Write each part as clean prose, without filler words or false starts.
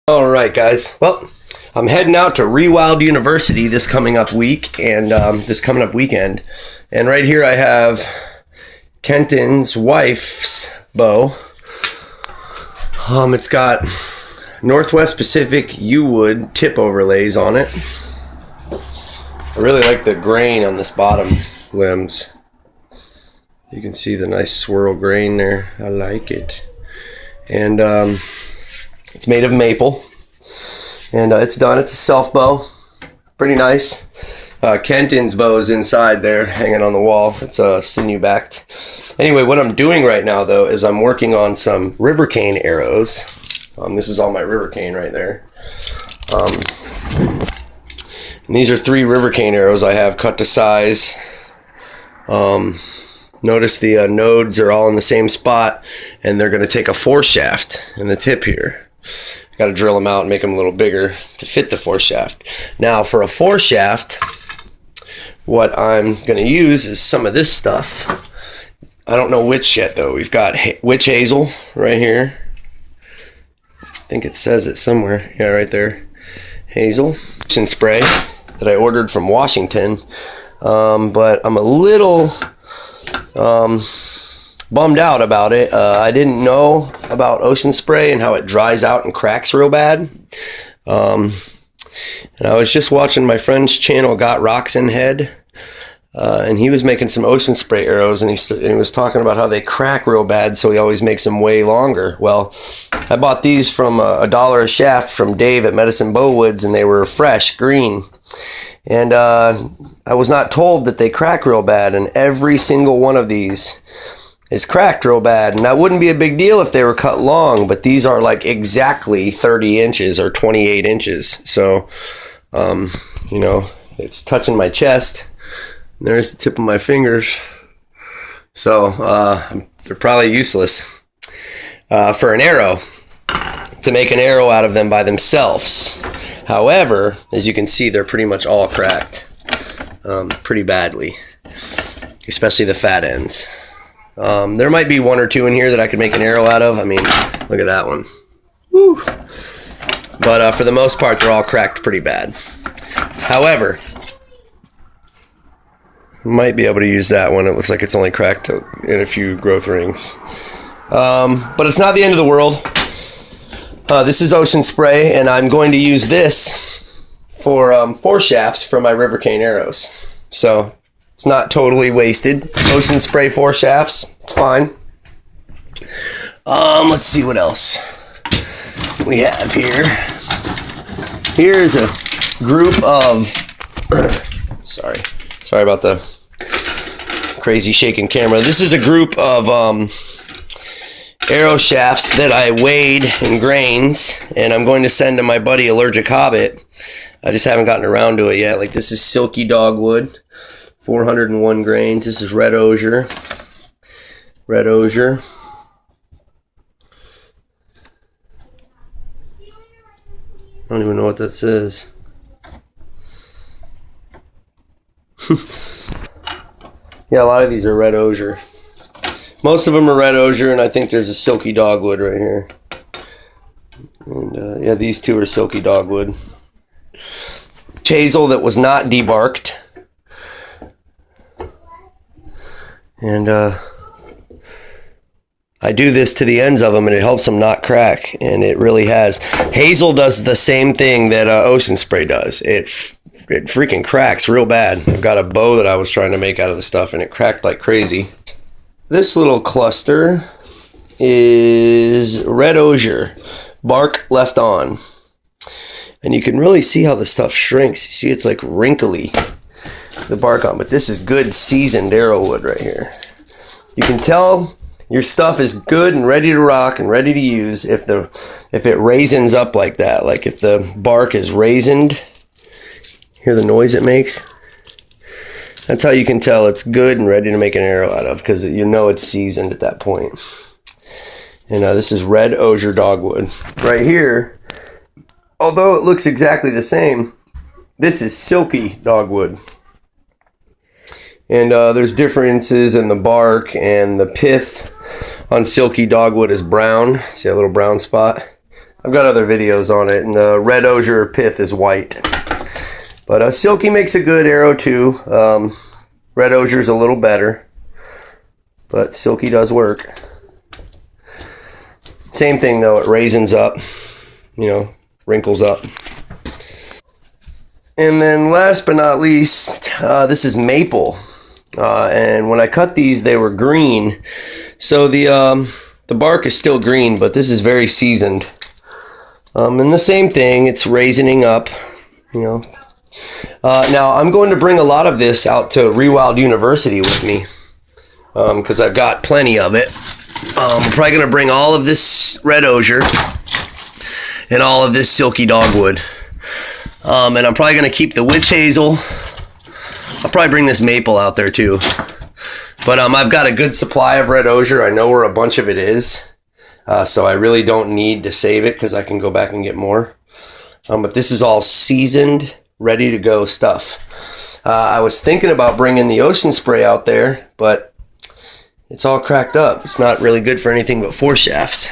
All right, guys. Well, I'm heading out to Rewild University this coming up week and this coming up weekend. And right here I have Kenton's wife's bow. It's got Northwest Pacific U-wood tip overlays on it. I really like the grain on this bottom limbs. You can see the nice swirl grain there. I like it. And it's made of maple, and it's done. It's a self bow, pretty nice. Kenton's bow is inside there, hanging on the wall. It's sinew backed. Anyway, what I'm doing right now, though, is I'm working on some river cane arrows. This is all my river cane right there. And these are 3 river cane arrows I have cut to size. Notice the nodes are all in the same spot, and they're going to take a foreshaft in the tip here. Got to drill them out and make them a little bigger to fit the foreshaft. Now, for a foreshaft, what I'm going to use is some of this stuff. I don't know which yet, though. We've got witch hazel right here. I think it says it somewhere. Yeah, right there. Hazel. And spray that I ordered from Washington. But I'm a little bummed out about it. I didn't know about ocean spray and how it dries out and cracks real bad. And I was just watching my friend's channel, Got Rocks in Head, and he was making some ocean spray arrows, and he was talking about how they crack real bad, so he always makes them way longer. Well, I bought these from $1 a shaft from Dave at Medicine Bow Woods, and they were fresh, green. And I was not told that they crack real bad, and every single one of these is cracked real bad. And that wouldn't be a big deal if they were cut long, but these are like exactly 30 inches or 28 inches. So, you know, it's touching my chest. There's the tip of my fingers. So they're probably useless for an arrow, to make an arrow out of them by themselves. However, as you can see, they're pretty much all cracked pretty badly, especially the fat ends. There might be 1 or 2 in here that I could make an arrow out of. I mean, look at that one. Woo! But for the most part, they're all cracked pretty bad. However, I might be able to use that one. It looks like it's only cracked in a few growth rings. But it's not the end of the world. This is ocean spray, and I'm going to use this for foreshafts for my river cane arrows. So it's not totally wasted. Ocean spray foreshafts, it's fine. Let's see what else we have here. Here's a group of sorry about the crazy shaking camera. This is a group of arrow shafts that I weighed in grains, and I'm going to send to my buddy Allergic Hobbit. I just haven't gotten around to it yet. Like, this is Silky Dogwood, 401 grains. This is red osier. Red osier. I don't even know what that says. Yeah, a lot of these are red osier. Most of them are red osier, and I think there's a Silky Dogwood right here. And yeah, these 2 are Silky Dogwood. Hazel that was not debarked. And I do this to the ends of them, and it helps them not crack, and it really has. Hazel does the same thing that ocean spray does. It freaking cracks real bad. I've got a bow that I was trying to make out of the stuff, and it cracked like crazy. This little cluster is red osier, bark left on. And you can really see how the stuff shrinks. You see it's like wrinkly, the bark on, but this is good seasoned arrowwood right here. You can tell your stuff is good and ready to rock and ready to use if it raisins up like that. Like if the bark is raisined, hear the noise it makes? That's how you can tell it's good and ready to make an arrow out of, because you know it's seasoned at that point. And this is red osier dogwood. Right here, although it looks exactly the same, this is silky dogwood. And there's differences in the bark, and the pith on silky dogwood is brown. See a little brown spot? I've got other videos on it, and the red osier pith is white. But Silky makes a good arrow too. Red osier's a little better, but Silky does work. Same thing though, it raisins up, you know, wrinkles up. And then last but not least, this is maple. And when I cut these, they were green. So the bark is still green, but this is very seasoned. And the same thing, it's raisining up, you know. Now I'm going to bring a lot of this out to Rewild University with me, because I've got plenty of it. I'm probably going to bring all of this red osier and all of this silky dogwood. And I'm probably going to keep the witch hazel. I'll probably bring this maple out there too. But I've got a good supply of red osier. I know where a bunch of it is. So I really don't need to save it because I can go back and get more. But this is all seasoned, ready to go stuff. I was thinking about bringing the ocean spray out there, but it's all cracked up. It's not really good for anything but foreshafts.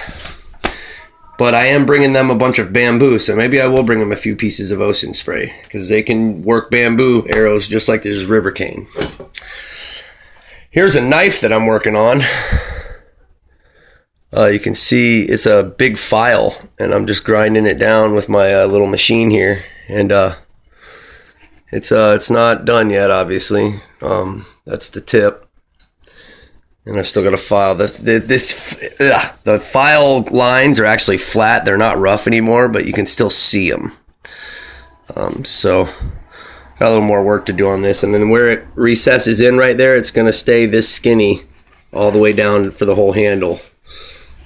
But I am bringing them a bunch of bamboo, so maybe I will bring them a few pieces of ocean spray because they can work bamboo arrows just like this river cane. Here's a knife that I'm working on. You can see it's a big file, and I'm just grinding it down with my little machine here. And it's not done yet, obviously. That's the tip. And I've still got a file. The file lines are actually flat. They're not rough anymore, but you can still see them. So got a little more work to do on this. And then where it recesses in right there, it's going to stay this skinny all the way down for the whole handle.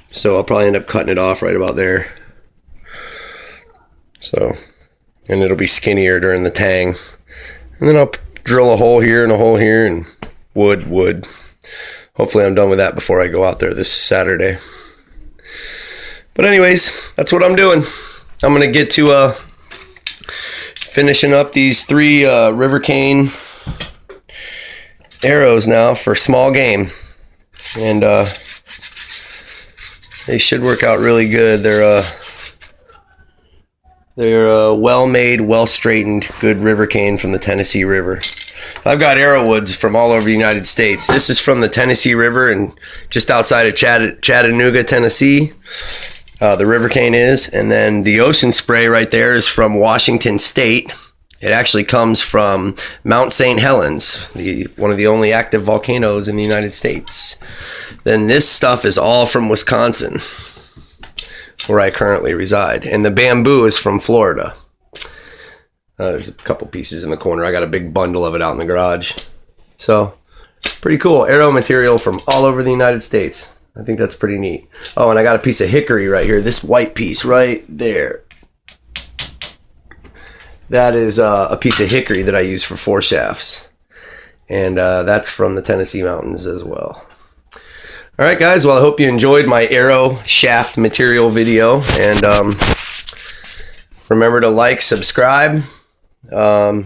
So I'll probably end up cutting it off right about there. So, and it'll be skinnier during the tang. And then I'll drill a hole here and a hole here and wood. Hopefully I'm done with that before I go out there this Saturday. But anyways, that's what I'm doing. I'm going to get to finishing up these 3 river cane arrows now for small game. And they should work out really good. They're well-made, well-straightened, good river cane from the Tennessee River. I've got arrowwoods from all over the United States. This is from the Tennessee River and just outside of Chattanooga, Tennessee. The river cane is. And then the ocean spray right there is from Washington State. It actually comes from Mount St. Helens, one of the only active volcanoes in the United States. Then this stuff is all from Wisconsin, where I currently reside. And the bamboo is from Florida. There's a couple pieces in the corner. I got a big bundle of it out in the garage. So, pretty cool. Arrow material from all over the United States. I think that's pretty neat. Oh, and I got a piece of hickory right here. This white piece right there. That is a piece of hickory that I use for foreshafts. And that's from the Tennessee mountains as well. All right, guys. Well, I hope you enjoyed my arrow shaft material video. And remember to like, subscribe. Yeah,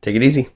take it easy.